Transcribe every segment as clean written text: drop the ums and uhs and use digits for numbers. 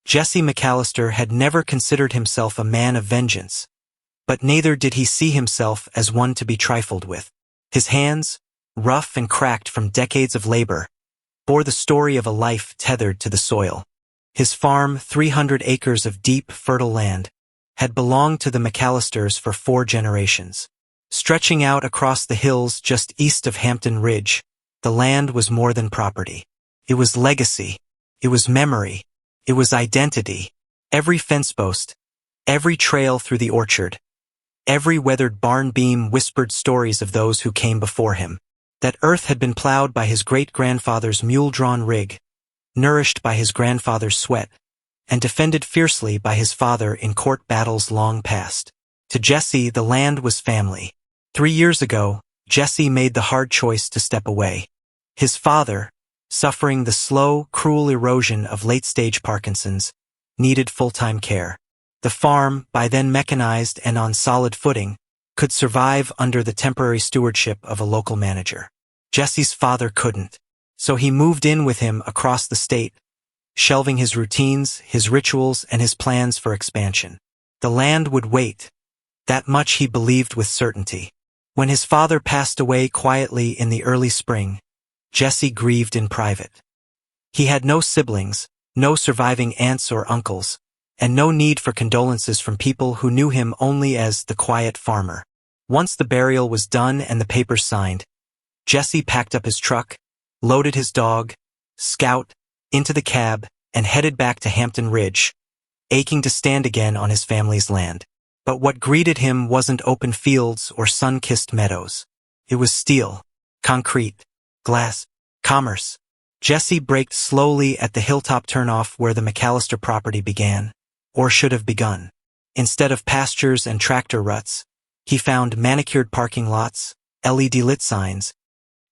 Jesse McAllister had never considered himself a man of vengeance, but neither did he see himself as one to be trifled with. His hands, rough and cracked from decades of labor, bore the story of a life tethered to the soil. His farm, 300 acres of deep, fertile land, had belonged to the McAllisters for 4 generations. Stretching out across the hills just east of Hampton Ridge, the land was more than property. It was legacy. It was memory. It was identity. Every fence post, every trail through the orchard, every weathered barn beam whispered stories of those who came before him. That earth had been plowed by his great-grandfather's mule-drawn rig, nourished by his grandfather's sweat, and defended fiercely by his father in court battles long past. To Jesse, the land was family. 3 years ago, Jesse made the hard choice to step away. His father, suffering the slow, cruel erosion of late-stage Parkinson's, needed full-time care. The farm, by then mechanized and on solid footing, could survive under the temporary stewardship of a local manager. Jesse's father couldn't, so he moved in with him across the state, shelving his routines, his rituals, and his plans for expansion. The land would wait. That much he believed with certainty. When his father passed away quietly in the early spring, Jesse grieved in private. He had no siblings, no surviving aunts or uncles, and no need for condolences from people who knew him only as the quiet farmer. Once the burial was done and the papers signed, Jesse packed up his truck, loaded his dog, Scout, into the cab, and headed back to Hampton Ridge, aching to stand again on his family's land. But what greeted him wasn't open fields or sun-kissed meadows. It was steel, concrete, glass, commerce. Jesse braked slowly at the hilltop turnoff where the McAllister property began, or should have begun. Instead of pastures and tractor ruts, he found manicured parking lots, LED lit signs,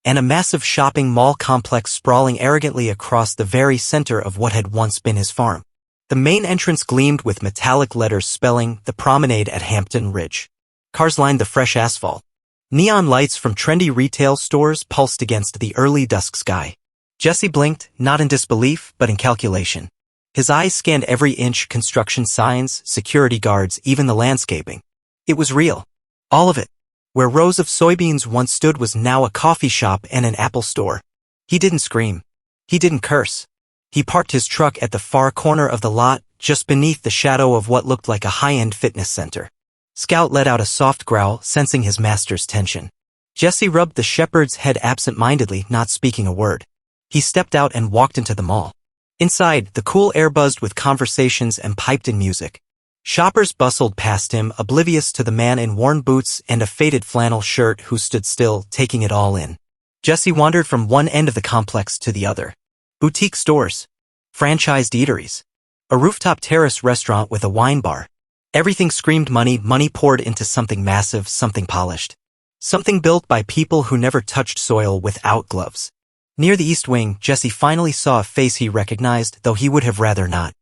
and a massive shopping mall complex sprawling arrogantly across the very center of what had once been his farm. The main entrance gleamed with metallic letters spelling the promenade at Hampton Ridge. Cars lined the fresh asphalt. Neon lights from trendy retail stores pulsed against the early dusk sky. Jesse blinked, not in disbelief, but in calculation. His eyes scanned every inch: construction signs, security guards, even the landscaping. It was real. All of it. Where rows of soybeans once stood was now a coffee shop and an Apple store. He didn't scream. He didn't curse. He parked his truck at the far corner of the lot, just beneath the shadow of what looked like a high-end fitness center. Scout let out a soft growl, sensing his master's tension. Jesse rubbed the shepherd's head absent-mindedly, not speaking a word. He stepped out and walked into the mall. Inside, the cool air buzzed with conversations and piped-in music. Shoppers bustled past him, oblivious to the man in worn boots and a faded flannel shirt who stood still, taking it all in. Jesse wandered from one end of the complex to the other. Boutique stores, franchised eateries, a rooftop terrace restaurant with a wine bar. Everything screamed money. Money poured into something massive, something polished. Something built by people who never touched soil without gloves. Near the east wing, Jesse finally saw a face he recognized, though he would have rather not.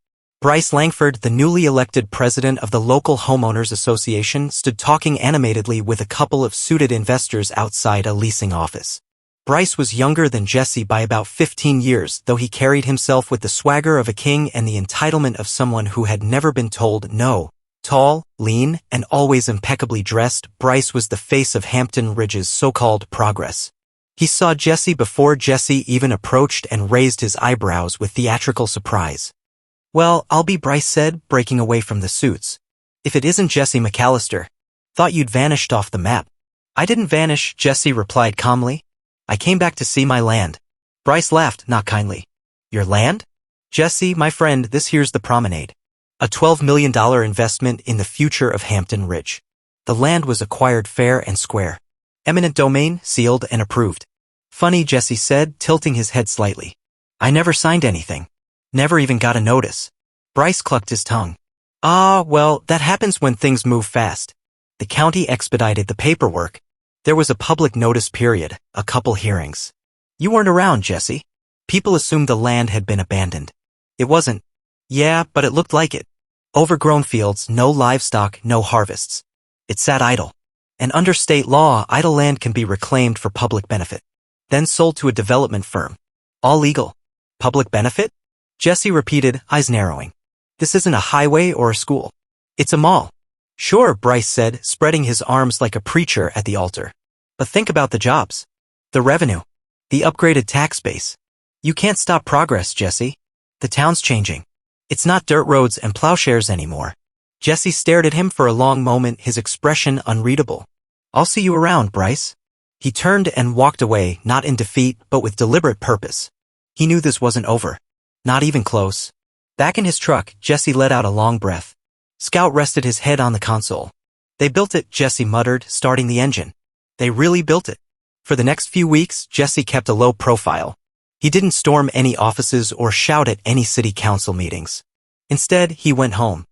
Bryce Langford, the newly elected president of the local homeowners association, stood talking animatedly with a couple of suited investors outside a leasing office. Bryce was younger than Jesse by about 15 years, though he carried himself with the swagger of a king and the entitlement of someone who had never been told no. Tall, lean, and always impeccably dressed, Bryce was the face of Hampton Ridge's so-called progress. He saw Jesse before Jesse even approached and raised his eyebrows with theatrical surprise. "Well, I'll be," Bryce said, breaking away from the suits. "If it isn't Jesse McAllister. Thought you'd vanished off the map." "I didn't vanish," Jesse replied calmly. "I came back to see my land." Bryce laughed, not kindly. "Your land?" "Jesse, my friend, this here's the promenade. A $12 million investment in the future of Hampton Ridge. The land was acquired fair and square. Eminent domain, sealed and approved." "Funny," Jesse said, tilting his head slightly. "I never signed anything. Never even got a notice." Bryce clucked his tongue. "Ah, well, that happens when things move fast. The county expedited the paperwork. There was a public notice period, a couple hearings. You weren't around, Jesse. People assumed the land had been abandoned. It wasn't. Yeah, but it looked like it. Overgrown fields, no livestock, no harvests. It sat idle. And under state law, idle land can be reclaimed for public benefit. Then sold to a development firm. All legal. Public benefit? Jesse repeated, eyes narrowing. This isn't a highway or a school. It's a mall. Sure, Bryce said, spreading his arms like a preacher at the altar. But think about the jobs. The revenue. The upgraded tax base. You can't stop progress, Jesse. The town's changing. It's not dirt roads and plowshares anymore. Jesse stared at him for a long moment, his expression unreadable. I'll see you around, Bryce. He turned and walked away, not in defeat, but with deliberate purpose. He knew this wasn't over. Not even close. Back in his truck, Jesse let out a long breath. Scout rested his head on the console. They built it, Jesse muttered, starting the engine. They really built it. For the next few weeks, Jesse kept a low profile. He didn't storm any offices or shout at any city council meetings. Instead, he went home.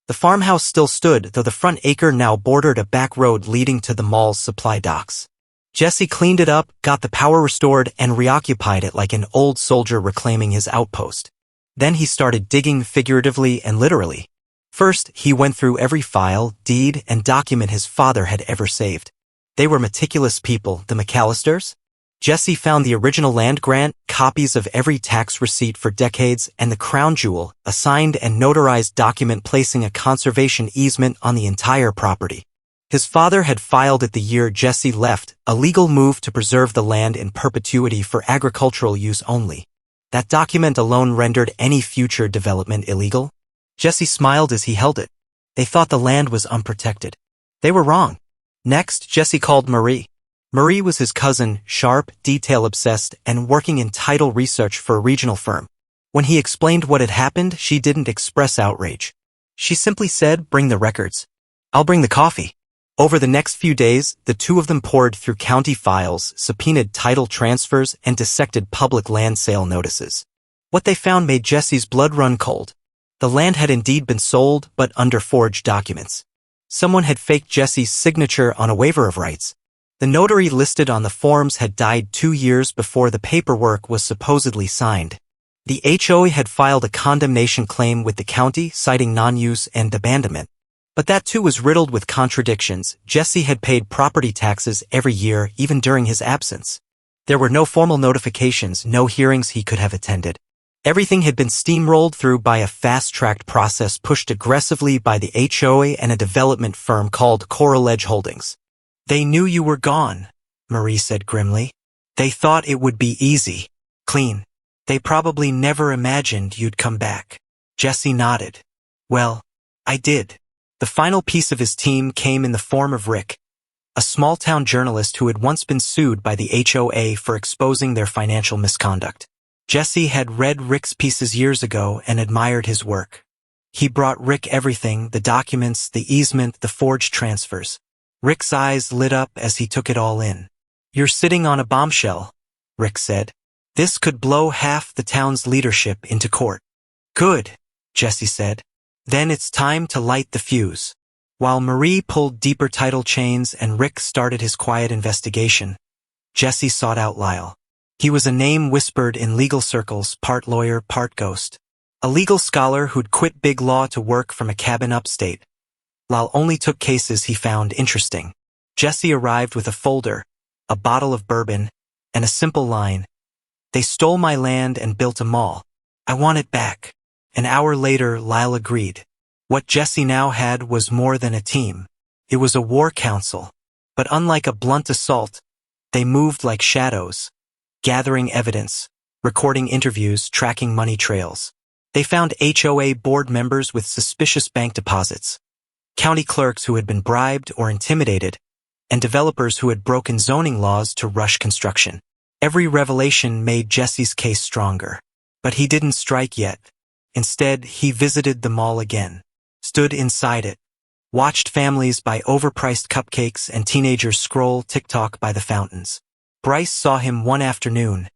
The farmhouse still stood, though the front acre now bordered a back road leading to the mall's supply docks. Jesse cleaned it up, got the power restored, and reoccupied it like an old soldier reclaiming his outpost. Then he started digging figuratively and literally. First, he went through every file, deed, and document his father had ever saved. They were meticulous people, the McAllisters. Jesse found the original land grant, copies of every tax receipt for decades, and the crown jewel, a signed and notarized document placing a conservation easement on the entire property. His father had filed it the year Jesse left, a legal move to preserve the land in perpetuity for agricultural use only. That document alone rendered any future development illegal. Jesse smiled as he held it. They thought the land was unprotected. They were wrong. Next, Jesse called Marie. Marie was his cousin, sharp, detail-obsessed, and working in title research for a regional firm. When he explained what had happened, she didn't express outrage. She simply said, "Bring the records. I'll bring the coffee." Over the next few days, the two of them pored through county files, subpoenaed title transfers, and dissected public land sale notices. What they found made Jesse's blood run cold. The land had indeed been sold, but under forged documents. Someone had faked Jesse's signature on a waiver of rights. The notary listed on the forms had died 2 years before the paperwork was supposedly signed. The HOA had filed a condemnation claim with the county, citing non-use and abandonment. But that too was riddled with contradictions. Jesse had paid property taxes every year, even during his absence. There were no formal notifications, no hearings he could have attended. Everything had been steamrolled through by a fast-tracked process pushed aggressively by the HOA and a development firm called Coral Edge Holdings. "They knew you were gone," Marie said grimly. "They thought it would be easy, clean. They probably never imagined you'd come back." Jesse nodded. "Well, I did." The final piece of his team came in the form of Rick, a small-town journalist who had once been sued by the HOA for exposing their financial misconduct. Jesse had read Rick's pieces years ago and admired his work. He brought Rick everything, the documents, the easement, the forged transfers. Rick's eyes lit up as he took it all in. "You're sitting on a bombshell," Rick said. "This could blow half the town's leadership into court." "Good," Jesse said. "Then it's time to light the fuse." While Marie pulled deeper title chains and Rick started his quiet investigation, Jesse sought out Lyle. He was a name whispered in legal circles, part lawyer, part ghost. A legal scholar who'd quit big law to work from a cabin upstate. Lyle only took cases he found interesting. Jesse arrived with a folder, a bottle of bourbon, and a simple line. "They stole my land and built a mall. I want it back." An hour later, Lyle agreed. What Jesse now had was more than a team. It was a war council. But unlike a blunt assault, they moved like shadows, gathering evidence, recording interviews, tracking money trails. They found HOA board members with suspicious bank deposits, county clerks who had been bribed or intimidated, and developers who had broken zoning laws to rush construction. Every revelation made Jesse's case stronger. But he didn't strike yet. Instead, he visited the mall again, stood inside it, watched families buy overpriced cupcakes and teenagers scroll TikTok by the fountains. Bryce saw him one afternoon,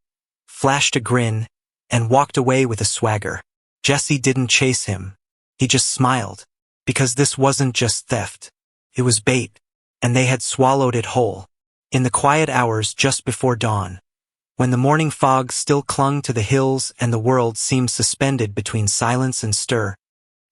flashed a grin, and walked away with a swagger. Jesse didn't chase him. He just smiled, because this wasn't just theft. It was bait, and they had swallowed it whole. In the quiet hours just before dawn, when the morning fog still clung to the hills and the world seemed suspended between silence and stir,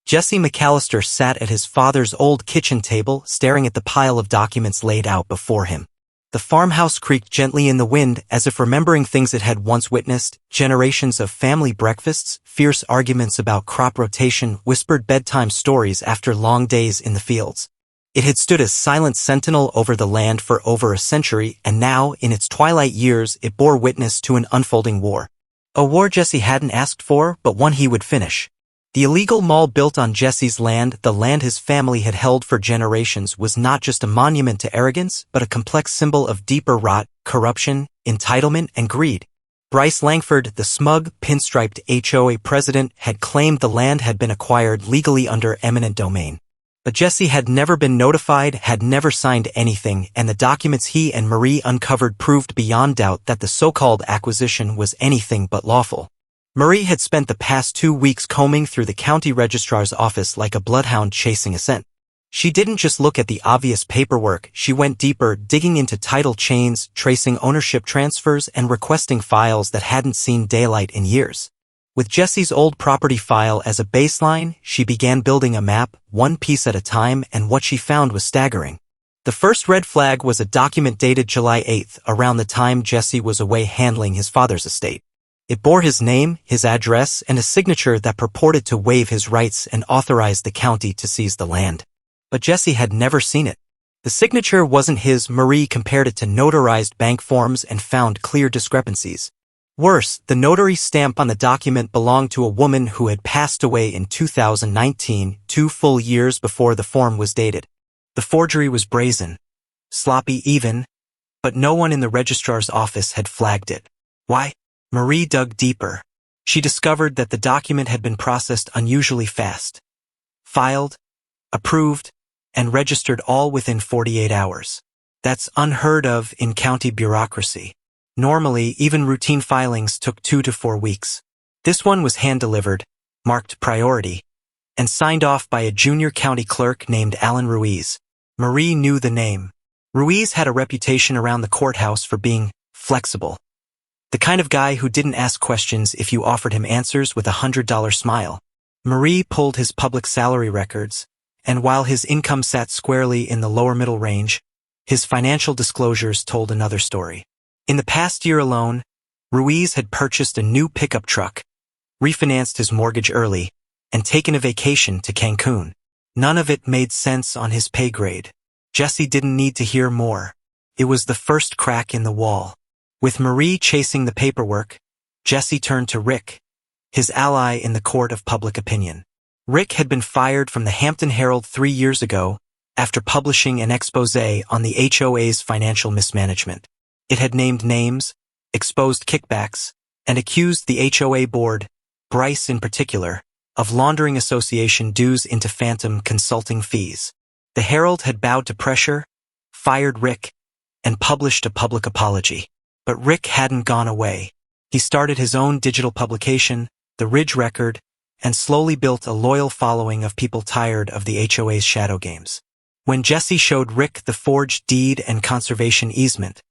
Jesse McAllister sat at his father's old kitchen table staring at the pile of documents laid out before him. The farmhouse creaked gently in the wind as if remembering things it had once witnessed, generations of family breakfasts, fierce arguments about crop rotation, whispered bedtime stories after long days in the fields. It had stood as silent sentinel over the land for over a century, and now, in its twilight years, it bore witness to an unfolding war. A war Jesse hadn't asked for, but one he would finish. The illegal mall built on Jesse's land, the land his family had held for generations, was not just a monument to arrogance, but a complex symbol of deeper rot, corruption, entitlement, and greed. Bryce Langford, the smug, pinstriped HOA president, had claimed the land had been acquired legally under eminent domain. But Jesse had never been notified, had never signed anything, and the documents he and Marie uncovered proved beyond doubt that the so-called acquisition was anything but lawful. Marie had spent the past 2 weeks combing through the county registrar's office like a bloodhound chasing a scent. She didn't just look at the obvious paperwork, she went deeper, digging into title chains, tracing ownership transfers, and requesting files that hadn't seen daylight in years. With Jesse's old property file as a baseline, she began building a map, one piece at a time, and what she found was staggering. The first red flag was a document dated July 8th, around the time Jesse was away handling his father's estate. It bore his name, his address, and a signature that purported to waive his rights and authorize the county to seize the land. But Jesse had never seen it. The signature wasn't his. Marie compared it to notarized bank forms and found clear discrepancies. Worse, the notary stamp on the document belonged to a woman who had passed away in 2019, 2 full years before the form was dated. The forgery was brazen, sloppy even, but no one in the registrar's office had flagged it. Why? Marie dug deeper. She discovered that the document had been processed unusually fast. Filed, approved, and registered all within 48 hours. That's unheard of in county bureaucracy. Normally, even routine filings took 2 to 4 weeks. This one was hand-delivered, marked priority, and signed off by a junior county clerk named Alan Ruiz. Marie knew the name. Ruiz had a reputation around the courthouse for being flexible. The kind of guy who didn't ask questions if you offered him answers with a $100 smile. Marie pulled his public salary records, and while his income sat squarely in the lower middle range, his financial disclosures told another story. In the past year alone, Ruiz had purchased a new pickup truck, refinanced his mortgage early, and taken a vacation to Cancun. None of it made sense on his pay grade. Jesse didn't need to hear more. It was the first crack in the wall. With Marie chasing the paperwork, Jesse turned to Rick, his ally in the court of public opinion. Rick had been fired from the Hampton Herald 3 years ago after publishing an exposé on the HOA's financial mismanagement. It had named names, exposed kickbacks, and accused the HOA board, Bryce in particular, of laundering association dues into phantom consulting fees. The Herald had bowed to pressure, fired Rick, and published a public apology. But Rick hadn't gone away. He started his own digital publication, The Ridge Record, and slowly built a loyal following of people tired of the HOA's shadow games. When Jesse showed Rick the forged deed and conservation easement,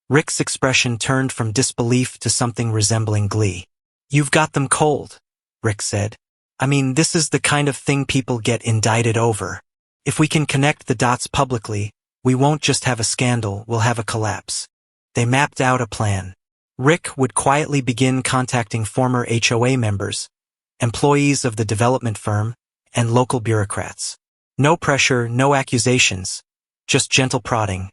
Rick's expression turned from disbelief to something resembling glee. "You've got them cold," Rick said. "I mean, this is the kind of thing people get indicted over. If we can connect the dots publicly, we won't just have a scandal, we'll have a collapse." They mapped out a plan. Rick would quietly begin contacting former HOA members, employees of the development firm, and local bureaucrats. No pressure, no accusations, just gentle prodding,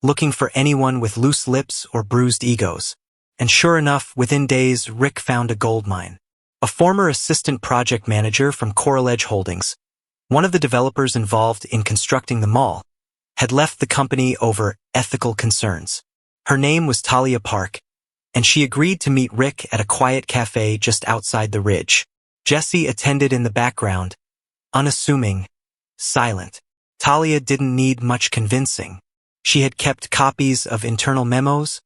looking for anyone with loose lips or bruised egos. And sure enough, within days, Rick found a goldmine. A former assistant project manager from Coral Edge Holdings, one of the developers involved in constructing the mall, had left the company over ethical concerns. Her name was Talia Park, and she agreed to meet Rick at a quiet cafe just outside the Ridge. Jesse attended in the background, unassuming, silent. Talia didn't need much convincing. She had kept copies of internal memos,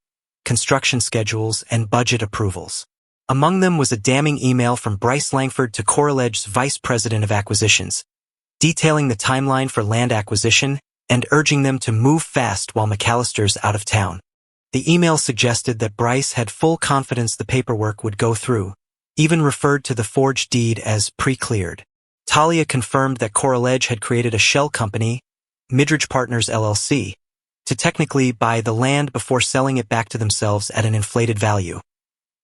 construction schedules, and budget approvals. Among them was a damning email from Bryce Langford to Coral Edge's vice president of acquisitions, detailing the timeline for land acquisition and urging them to move fast while McAllister's out of town. The email suggested that Bryce had full confidence the paperwork would go through, even referred to the forged deed as pre-cleared. Talia confirmed that Coral Edge had created a shell company, Midridge Partners LLC, to technically buy the land before selling it back to themselves at an inflated value,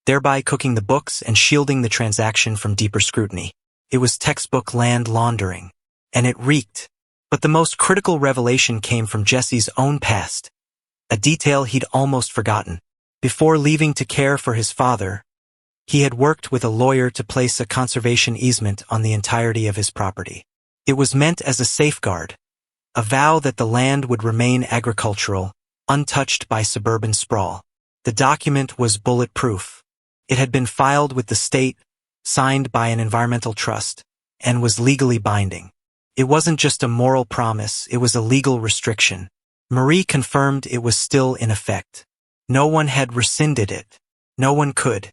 thereby cooking the books and shielding the transaction from deeper scrutiny. It was textbook land laundering, and it reeked. But the most critical revelation came from Jesse's own past, a detail he'd almost forgotten. Before leaving to care for his father, he had worked with a lawyer to place a conservation easement on the entirety of his property. It was meant as a safeguard, a vow that the land would remain agricultural, untouched by suburban sprawl. The document was bulletproof. It had been filed with the state, signed by an environmental trust, and was legally binding. It wasn't just a moral promise, it was a legal restriction. Marie confirmed it was still in effect. No one had rescinded it. No one could.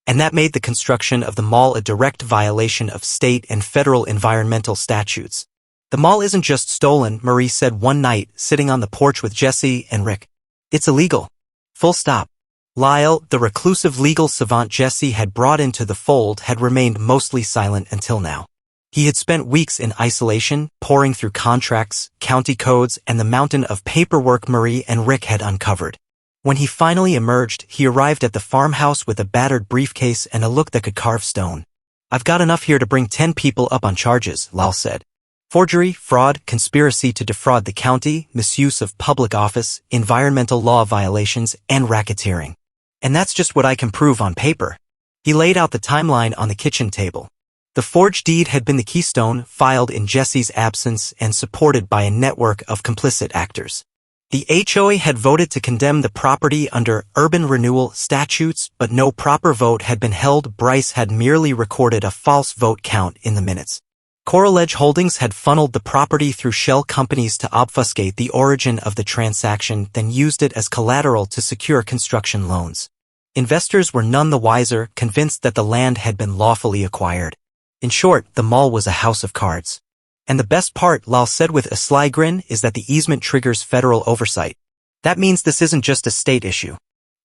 And that made the construction of the mall a direct violation of state and federal environmental statutes. The mall isn't just stolen, Marie said one night, sitting on the porch with Jesse and Rick. It's illegal. Full stop. Lyle, the reclusive legal savant Jesse had brought into the fold, had remained mostly silent until now. He had spent weeks in isolation, poring through contracts, county codes, and the mountain of paperwork Marie and Rick had uncovered. When he finally emerged, he arrived at the farmhouse with a battered briefcase and a look that could carve stone. I've got enough here to bring 10 people up on charges, Lyle said. Forgery, fraud, conspiracy to defraud the county, misuse of public office, environmental law violations, and racketeering. And that's just what I can prove on paper. He laid out the timeline on the kitchen table. The forged deed had been the keystone, filed in Jesse's absence and supported by a network of complicit actors. The HOA had voted to condemn the property under urban renewal statutes, but no proper vote had been held. Bryce had merely recorded a false vote count in the minutes. Coral Edge Holdings had funneled the property through shell companies to obfuscate the origin of the transaction, then used it as collateral to secure construction loans. Investors were none the wiser, convinced that the land had been lawfully acquired. In short, the mall was a house of cards. And the best part, Lyle said with a sly grin, is that the easement triggers federal oversight. That means this isn't just a state issue.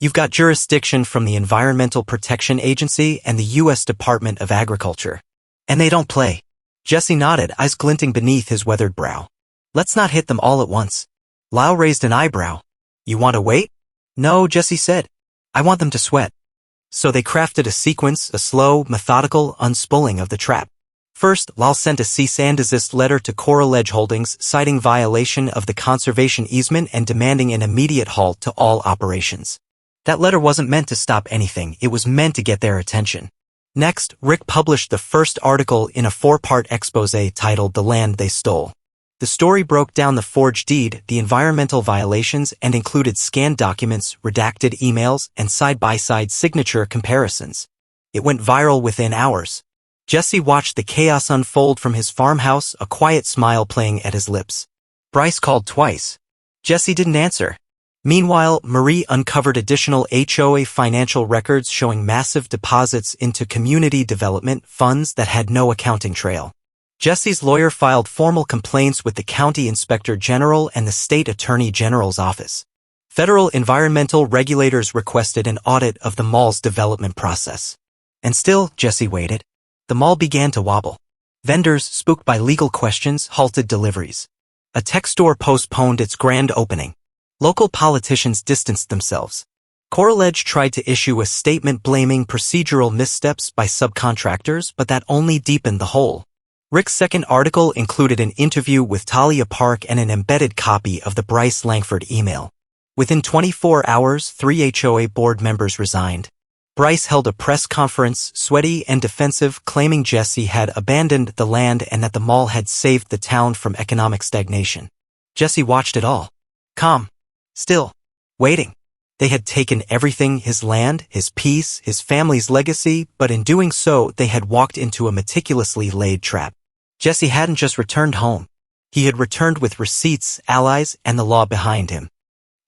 You've got jurisdiction from the Environmental Protection Agency and the U.S. Department of Agriculture. And they don't play. Jesse nodded, eyes glinting beneath his weathered brow. Let's not hit them all at once. Lyle raised an eyebrow. You want to wait? No, Jesse said. I want them to sweat. So they crafted a sequence, a slow, methodical unspooling of the trap. First, Lyle sent a cease and desist letter to Coral Edge Holdings, citing violation of the conservation easement and demanding an immediate halt to all operations. That letter wasn't meant to stop anything, it was meant to get their attention. Next, Rick published the first article in a 4-part exposé titled The Land They Stole. The story broke down the forged deed, the environmental violations, and included scanned documents, redacted emails, and side-by-side signature comparisons. It went viral within hours. Jesse watched the chaos unfold from his farmhouse, a quiet smile playing at his lips. Bryce called twice. Jesse didn't answer. Meanwhile, Marie uncovered additional HOA financial records showing massive deposits into community development funds that had no accounting trail. Jesse's lawyer filed formal complaints with the county inspector general and the state attorney general's office. Federal environmental regulators requested an audit of the mall's development process. And still, Jesse waited. The mall began to wobble. Vendors, spooked by legal questions, halted deliveries. A tech store postponed its grand opening. Local politicians distanced themselves. Coral Edge tried to issue a statement blaming procedural missteps by subcontractors, but that only deepened the hole. Rick's second article included an interview with Talia Park and an embedded copy of the Bryce Langford email. Within 24 hours, 3 HOA board members resigned. Bryce held a press conference, sweaty and defensive, claiming Jesse had abandoned the land and that the mall had saved the town from economic stagnation. Jesse watched it all. Calm. Still. Waiting. They had taken everything, his land, his peace, his family's legacy, but in doing so, they had walked into a meticulously laid trap. Jesse hadn't just returned home. He had returned with receipts, allies, and the law behind him.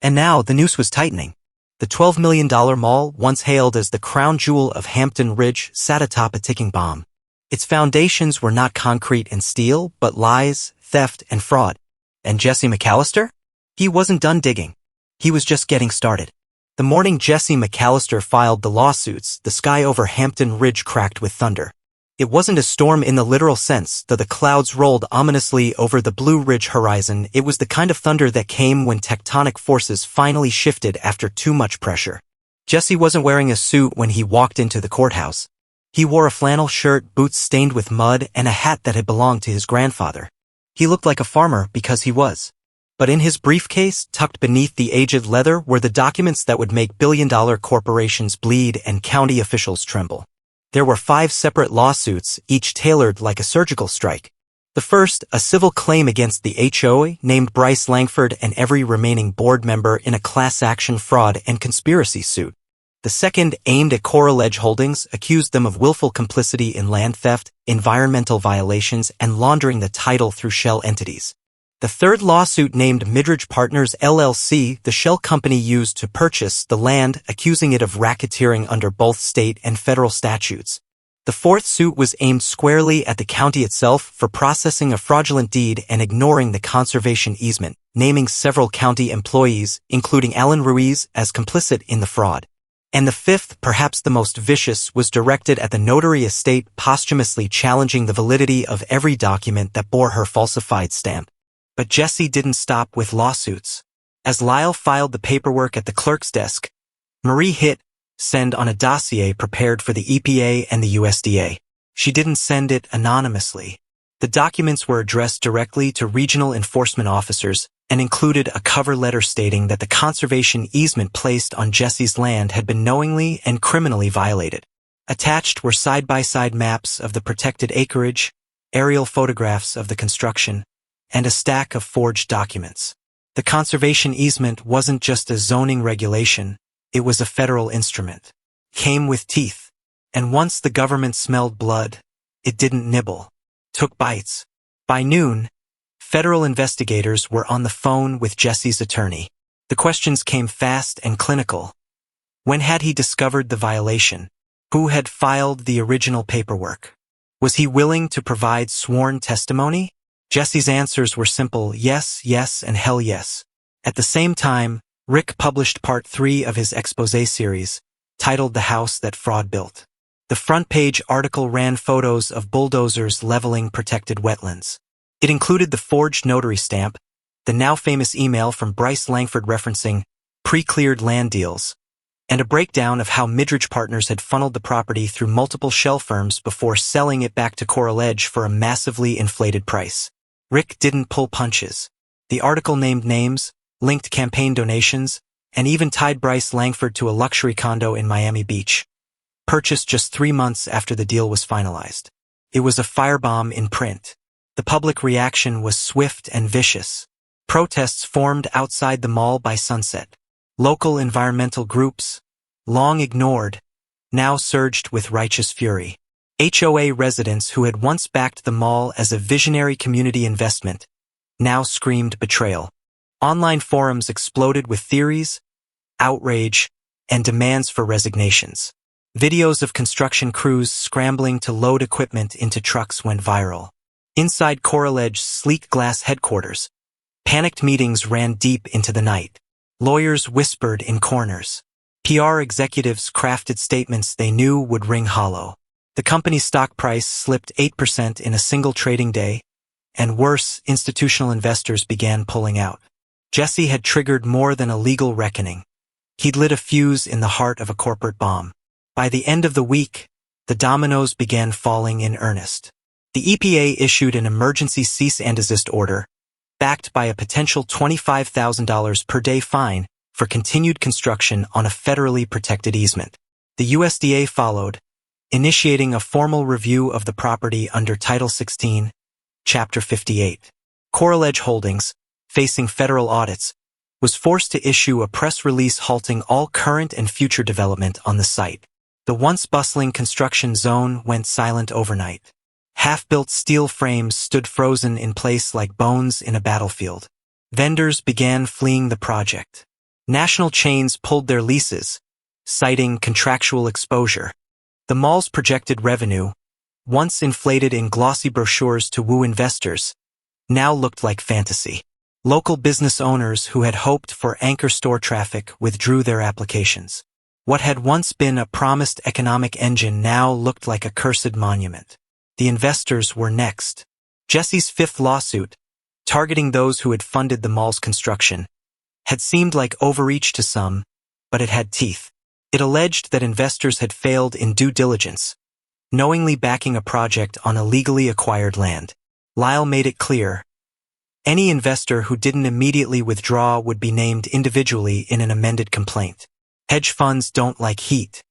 And now the noose was tightening. The $12 million mall, once hailed as the crown jewel of Hampton Ridge, sat atop a ticking bomb. Its foundations were not concrete and steel, but lies, theft, and fraud. And Jesse McAllister? He wasn't done digging. He was just getting started. The morning Jesse McAllister filed the lawsuits, the sky over Hampton Ridge cracked with thunder. It wasn't a storm in the literal sense, though the clouds rolled ominously over the Blue Ridge horizon. It was the kind of thunder that came when tectonic forces finally shifted after too much pressure. Jesse wasn't wearing a suit when he walked into the courthouse. He wore a flannel shirt, boots stained with mud, and a hat that had belonged to his grandfather. He looked like a farmer because he was. But in his briefcase, tucked beneath the aged leather, were the documents that would make billion-dollar corporations bleed and county officials tremble. There were 5 separate lawsuits, each tailored like a surgical strike. The first, a civil claim against the HOA, named Bryce Langford and every remaining board member in a class-action fraud and conspiracy suit. The second, aimed at Coral Edge Holdings, accused them of willful complicity in land theft, environmental violations, and laundering the title through shell entities. The third lawsuit named Midridge Partners LLC, the shell company used to purchase the land, accusing it of racketeering under both state and federal statutes. The fourth suit was aimed squarely at the county itself for processing a fraudulent deed and ignoring the conservation easement, naming several county employees, including Alan Ruiz, as complicit in the fraud. And the fifth, perhaps the most vicious, was directed at the notary estate, posthumously challenging the validity of every document that bore her falsified stamp. But Jesse didn't stop with lawsuits. As Lyle filed the paperwork at the clerk's desk, Marie hit send on a dossier prepared for the EPA and the USDA. She didn't send it anonymously. The documents were addressed directly to regional enforcement officers and included a cover letter stating that the conservation easement placed on Jesse's land had been knowingly and criminally violated. Attached were side-by-side maps of the protected acreage, aerial photographs of the construction, and a stack of forged documents. The conservation easement wasn't just a zoning regulation, it was a federal instrument. Came with teeth, and once the government smelled blood, it didn't nibble, took bites. By noon, federal investigators were on the phone with Jesse's attorney. The questions came fast and clinical. When had he discovered the violation? Who had filed the original paperwork? Was he willing to provide sworn testimony? Jesse's answers were simple: yes, yes, and hell yes. At the same time, Rick published part 3 of his exposé series, titled The House That Fraud Built. The front-page article ran photos of bulldozers leveling protected wetlands. It included the forged notary stamp, the now-famous email from Bryce Langford referencing pre-cleared land deals, and a breakdown of how Midridge Partners had funneled the property through multiple shell firms before selling it back to Coral Edge for a massively inflated price. Rick didn't pull punches. The article named names, linked campaign donations, and even tied Bryce Langford to a luxury condo in Miami Beach, purchased just 3 months after the deal was finalized. It was a firebomb in print. The public reaction was swift and vicious. Protests formed outside the mall by sunset. Local environmental groups, long ignored, now surged with righteous fury. HOA residents who had once backed the mall as a visionary community investment now screamed betrayal. Online forums exploded with theories, outrage, and demands for resignations. Videos of construction crews scrambling to load equipment into trucks went viral. Inside Coral Edge's sleek glass headquarters, panicked meetings ran deep into the night. Lawyers whispered in corners. PR executives crafted statements they knew would ring hollow. The company's stock price slipped 8% in a single trading day, and worse, institutional investors began pulling out. Jesse had triggered more than a legal reckoning. He'd lit a fuse in the heart of a corporate bomb. By the end of the week, the dominoes began falling in earnest. The EPA issued an emergency cease and desist order, backed by a potential $25,000 per day fine for continued construction on a federally protected easement. The USDA followed, initiating a formal review of the property under Title 16, Chapter 58. Coral Edge Holdings, facing federal audits, was forced to issue a press release halting all current and future development on the site. The once bustling construction zone went silent overnight. Half-built steel frames stood frozen in place like bones in a battlefield. Vendors began fleeing the project. National chains pulled their leases, citing contractual exposure. The mall's projected revenue, once inflated in glossy brochures to woo investors, now looked like fantasy. Local business owners who had hoped for anchor store traffic withdrew their applications. What had once been a promised economic engine now looked like a cursed monument. The investors were next. Jesse's fifth lawsuit, targeting those who had funded the mall's construction, had seemed like overreach to some, but it had teeth. It alleged that investors had failed in due diligence, knowingly backing a project on illegally acquired land. Lyle made it clear, any investor who didn't immediately withdraw would be named individually in an amended complaint. Hedge funds don't like heat.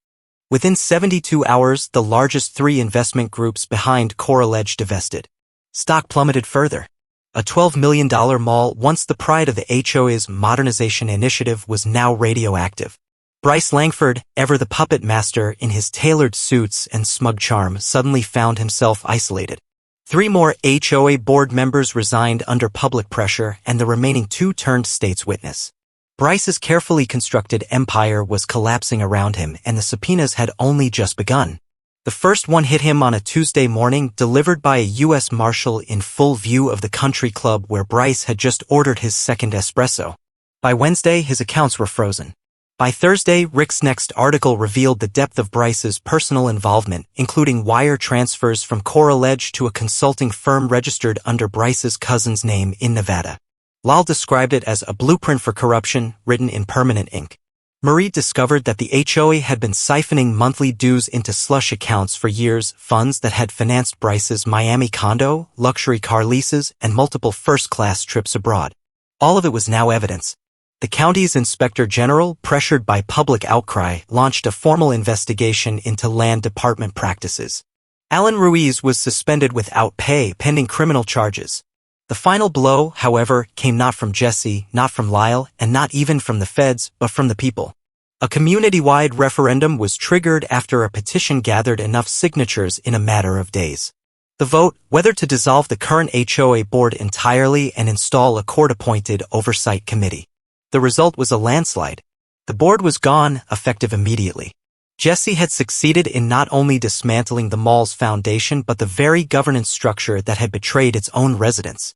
Within 72 hours, the largest three investment groups behind Coral-Edge divested. Stock plummeted further. A $12 million mall, once the pride of the HOA's modernization initiative, was now radioactive. Bryce Langford, ever the puppet master in his tailored suits and smug charm, suddenly found himself isolated. 3 more HOA board members resigned under public pressure, and the remaining 2 turned state's witness. Bryce's carefully constructed empire was collapsing around him, and the subpoenas had only just begun. The first one hit him on a Tuesday morning, delivered by a U.S. Marshal in full view of the country club where Bryce had just ordered his second espresso. By Wednesday, his accounts were frozen. By Thursday, Rick's next article revealed the depth of Bryce's personal involvement, including wire transfers from Coral-Edge to a consulting firm registered under Bryce's cousin's name in Nevada. Lyle described it as a blueprint for corruption written in permanent ink. Marie discovered that the HOA had been siphoning monthly dues into slush accounts for years, funds that had financed Bryce's Miami condo, luxury car leases, and multiple first-class trips abroad. All of it was now evidence. The county's inspector general, pressured by public outcry, launched a formal investigation into land department practices. Alan Ruiz was suspended without pay pending criminal charges. The final blow, however, came not from Jesse, not from Lyle, and not even from the feds, but from the people. A community-wide referendum was triggered after a petition gathered enough signatures in a matter of days. The vote, whether to dissolve the current HOA board entirely and install a court-appointed oversight committee. The result was a landslide. The board was gone, effective immediately. Jesse had succeeded in not only dismantling the mall's foundation but the very governance structure that had betrayed its own residents.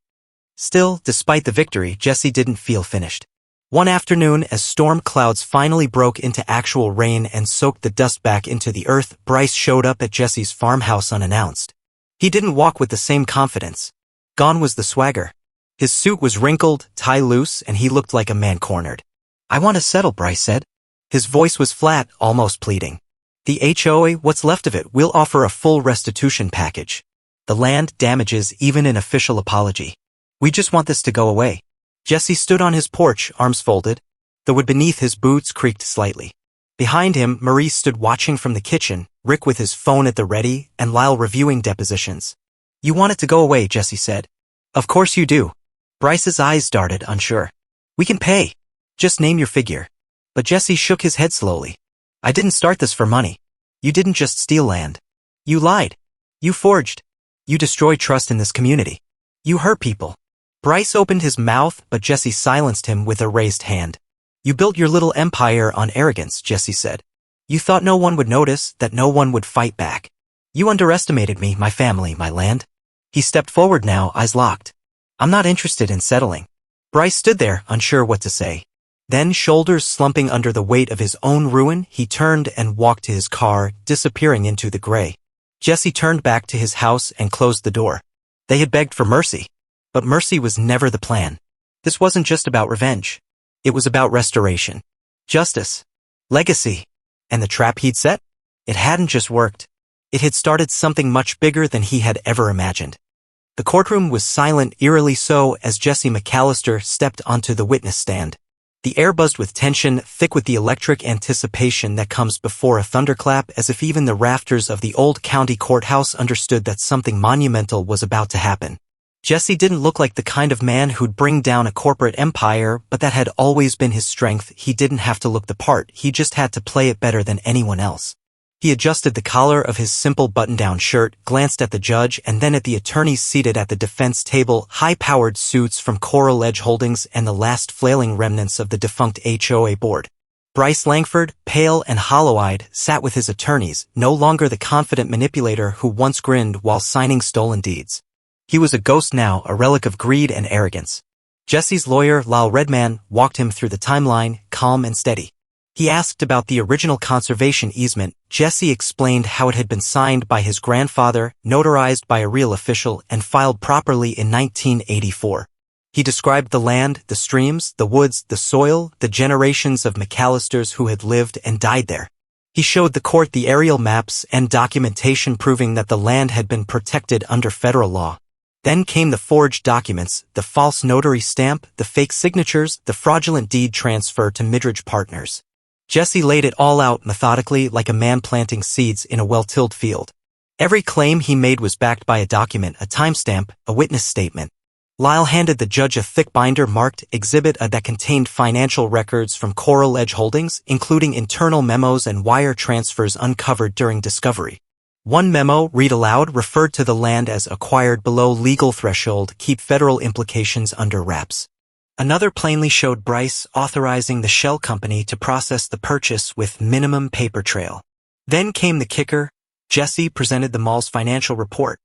Still, despite the victory, Jesse didn't feel finished. One afternoon, as storm clouds finally broke into actual rain and soaked the dust back into the earth, Bryce showed up at Jesse's farmhouse unannounced. He didn't walk with the same confidence. Gone was the swagger. His suit was wrinkled, tie loose, and he looked like a man cornered. "I want to settle," Bryce said. His voice was flat, almost pleading. "The HOA, what's left of it, will offer a full restitution package. The land, damages, even an official apology. We just want this to go away." Jesse stood on his porch, arms folded. The wood beneath his boots creaked slightly. Behind him, Marie stood watching from the kitchen, Rick with his phone at the ready, and Lyle reviewing depositions. "You want it to go away," Jesse said. "Of course you do." Bryce's eyes darted, unsure. "We can pay. Just name your figure." But Jesse shook his head slowly. "I didn't start this for money. You didn't just steal land. You lied. You forged. You destroyed trust in this community. You hurt people." Bryce opened his mouth, but Jesse silenced him with a raised hand. "You built your little empire on arrogance," Jesse said. "You thought no one would notice, that no one would fight back. You underestimated me, my family, my land." He stepped forward now, eyes locked. "I'm not interested in settling." Bryce stood there, unsure what to say. Then, shoulders slumping under the weight of his own ruin, he turned and walked to his car, disappearing into the gray. Jesse turned back to his house and closed the door. They had begged for mercy. But mercy was never the plan. This wasn't just about revenge. It was about restoration. Justice. Legacy. And the trap he'd set? It hadn't just worked. It had started something much bigger than he had ever imagined. The courtroom was silent, eerily so, as Jesse McAllister stepped onto the witness stand. The air buzzed with tension, thick with the electric anticipation that comes before a thunderclap, as if even the rafters of the old county courthouse understood that something monumental was about to happen. Jesse didn't look like the kind of man who'd bring down a corporate empire, but that had always been his strength. He didn't have to look the part, he just had to play it better than anyone else. He adjusted the collar of his simple button-down shirt, glanced at the judge and then at the attorneys seated at the defense table, high-powered suits from Coral-Edge Holdings and the last flailing remnants of the defunct HOA board. Bryce Langford, pale and hollow-eyed, sat with his attorneys, no longer the confident manipulator who once grinned while signing stolen deeds. He was a ghost now, a relic of greed and arrogance. Jesse's lawyer, Lyle Redman, walked him through the timeline, calm and steady. He asked about the original conservation easement. Jesse explained how it had been signed by his grandfather, notarized by a real official, and filed properly in 1984. He described the land, the streams, the woods, the soil, the generations of McAllisters who had lived and died there. He showed the court the aerial maps and documentation proving that the land had been protected under federal law. Then came the forged documents, the false notary stamp, the fake signatures, the fraudulent deed transfer to Midridge Partners. Jesse laid it all out methodically like a man planting seeds in a well-tilled field. Every claim he made was backed by a document, a timestamp, a witness statement. Lyle handed the judge a thick binder marked Exhibit A that contained financial records from Coral Edge Holdings, including internal memos and wire transfers uncovered during discovery. One memo, read aloud, referred to the land as acquired below legal threshold, keep federal implications under wraps. Another plainly showed Bryce authorizing the shell company to process the purchase with minimum paper trail. Then came the kicker. Jesse presented the mall's financial report,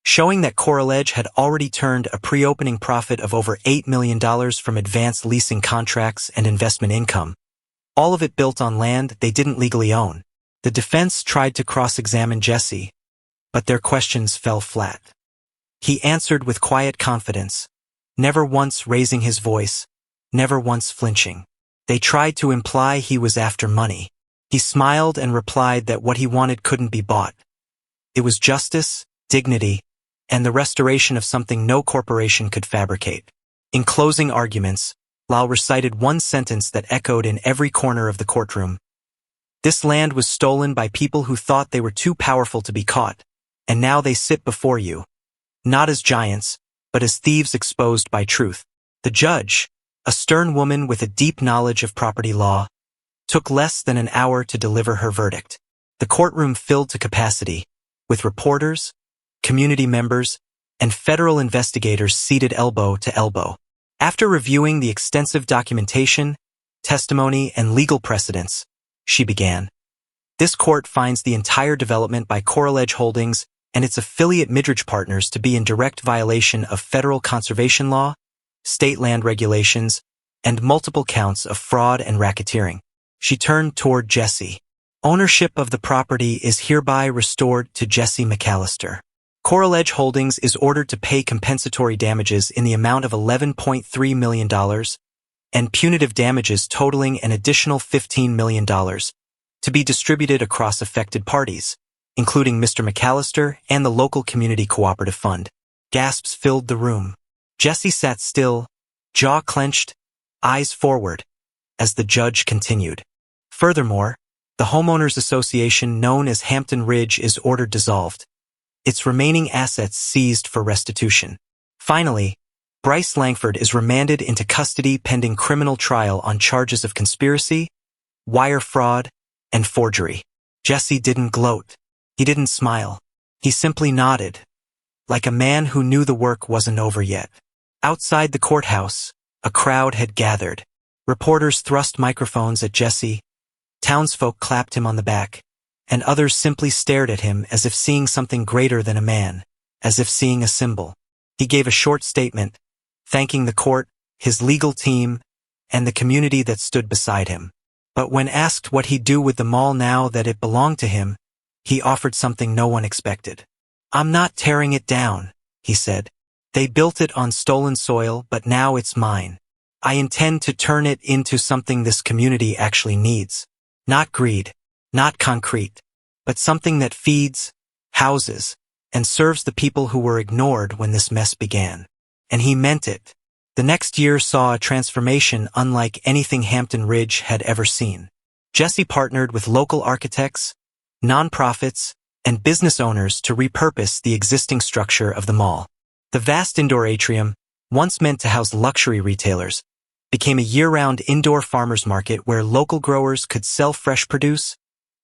showing that Coral Edge had already turned a pre-opening profit of over $8 million from advanced leasing contracts and investment income. All of it built on land they didn't legally own. The defense tried to cross-examine Jesse, but their questions fell flat. He answered with quiet confidence, never once raising his voice, never once flinching. They tried to imply he was after money. He smiled and replied that what he wanted couldn't be bought. It was justice, dignity, and the restoration of something no corporation could fabricate. In closing arguments, Lyle recited one sentence that echoed in every corner of the courtroom. This land was stolen by people who thought they were too powerful to be caught, and now they sit before you, not as giants, but as thieves exposed by truth. The judge, a stern woman with a deep knowledge of property law, took less than an hour to deliver her verdict. The courtroom filled to capacity, with reporters, community members, and federal investigators seated elbow to elbow. After reviewing the extensive documentation, testimony, and legal precedents, she began. This court finds the entire development by Coral Edge Holdings and its affiliate Midridge Partners to be in direct violation of federal conservation law, state land regulations, and multiple counts of fraud and racketeering. She turned toward Jesse. Ownership of the property is hereby restored to Jesse McAllister. Coral Edge Holdings is ordered to pay compensatory damages in the amount of $11.3 million and punitive damages totaling an additional $15 million to be distributed across affected parties, including Mr. McAllister and the local community cooperative fund. Gasps filled the room. Jesse sat still, jaw clenched, eyes forward, as the judge continued. Furthermore, the homeowners association known as Hampton Ridge is ordered dissolved, its remaining assets seized for restitution. Finally, Bryce Langford is remanded into custody pending criminal trial on charges of conspiracy, wire fraud, and forgery. Jesse didn't gloat. He didn't smile. He simply nodded, like a man who knew the work wasn't over yet. Outside the courthouse, a crowd had gathered. Reporters thrust microphones at Jesse, townsfolk clapped him on the back, and others simply stared at him as if seeing something greater than a man, as if seeing a symbol. He gave a short statement, thanking the court, his legal team, and the community that stood beside him. But when asked what he'd do with the mall now that it belonged to him, he offered something no one expected. "I'm not tearing it down," he said. "They built it on stolen soil, but now it's mine. I intend to turn it into something this community actually needs. Not greed, not concrete, but something that feeds, houses, and serves the people who were ignored when this mess began." And he meant it. The next year saw a transformation unlike anything Hampton Ridge had ever seen. Jesse partnered with local architects, nonprofits, and business owners to repurpose the existing structure of the mall. The vast indoor atrium, once meant to house luxury retailers, became a year-round indoor farmers market where local growers could sell fresh produce,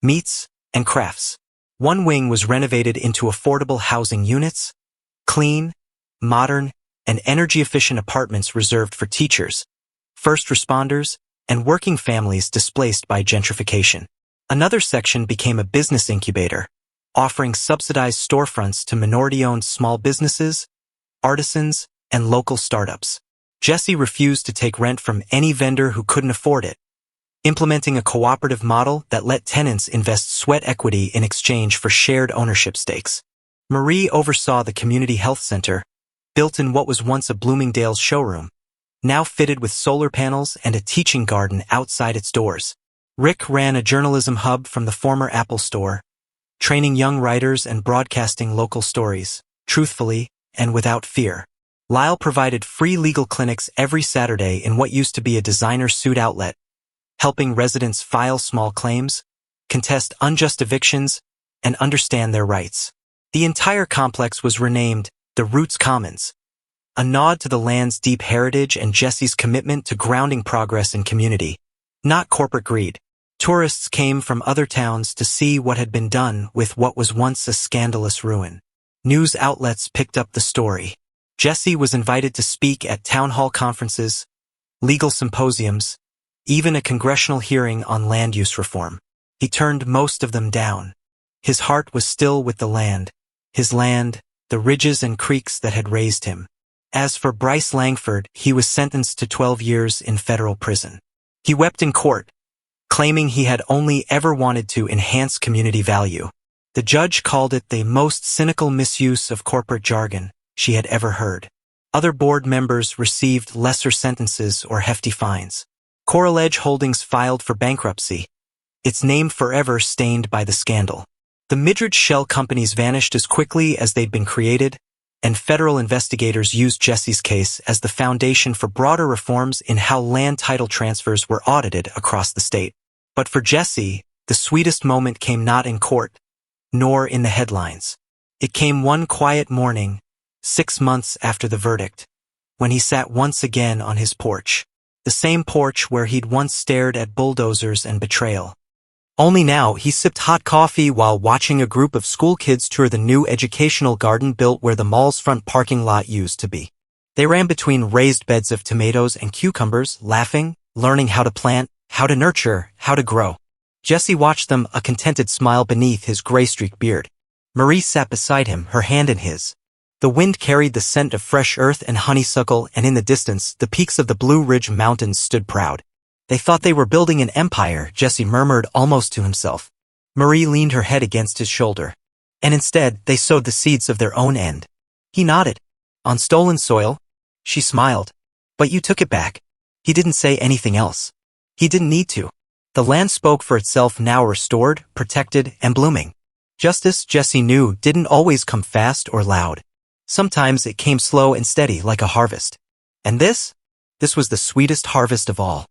meats, and crafts. One wing was renovated into affordable housing units, clean, modern, and energy-efficient apartments reserved for teachers, first responders, and working families displaced by gentrification. Another section became a business incubator, offering subsidized storefronts to minority-owned small businesses, artisans, and local startups. Jesse refused to take rent from any vendor who couldn't afford it, implementing a cooperative model that let tenants invest sweat equity in exchange for shared ownership stakes. Marie oversaw the community health center, built in what was once a Bloomingdale's showroom, now fitted with solar panels and a teaching garden outside its doors. Rick ran a journalism hub from the former Apple store, training young writers and broadcasting local stories, truthfully and without fear. Lyle provided free legal clinics every Saturday in what used to be a designer suit outlet, helping residents file small claims, contest unjust evictions, and understand their rights. The entire complex was renamed the Roots Commons, a nod to the land's deep heritage and Jesse's commitment to grounding progress in community, not corporate greed. Tourists came from other towns to see what had been done with what was once a scandalous ruin. News outlets picked up the story. Jesse was invited to speak at town hall conferences, legal symposiums, even a congressional hearing on land use reform. He turned most of them down. His heart was still with the land, the ridges and creeks that had raised him. As for Bryce Langford, he was sentenced to 12 years in federal prison. He wept in court, claiming he had only ever wanted to enhance community value. The judge called it the most cynical misuse of corporate jargon she had ever heard. Other board members received lesser sentences or hefty fines. Coral Edge Holdings filed for bankruptcy, its name forever stained by the scandal. The Midridge shell companies vanished as quickly as they'd been created, and federal investigators used Jesse's case as the foundation for broader reforms in how land title transfers were audited across the state. But for Jesse, the sweetest moment came not in court, nor in the headlines. It came one quiet morning, 6 months after the verdict, when he sat once again on his porch, the same porch where he'd once stared at bulldozers and betrayal. Only now he sipped hot coffee while watching a group of school kids tour the new educational garden built where the mall's front parking lot used to be. They ran between raised beds of tomatoes and cucumbers, laughing, learning how to plant, how to nurture, how to grow. Jesse watched them, a contented smile beneath his gray-streaked beard. Marie sat beside him, her hand in his. The wind carried the scent of fresh earth and honeysuckle, and in the distance, the peaks of the Blue Ridge Mountains stood proud. They thought they were building an empire, Jesse murmured almost to himself. Marie leaned her head against his shoulder. And instead, they sowed the seeds of their own end. He nodded. On stolen soil? She smiled. But you took it back. He didn't say anything else. He didn't need to. The land spoke for itself, now restored, protected, and blooming. Justice, Jesse knew, didn't always come fast or loud. Sometimes it came slow and steady like a harvest. And this was the sweetest harvest of all.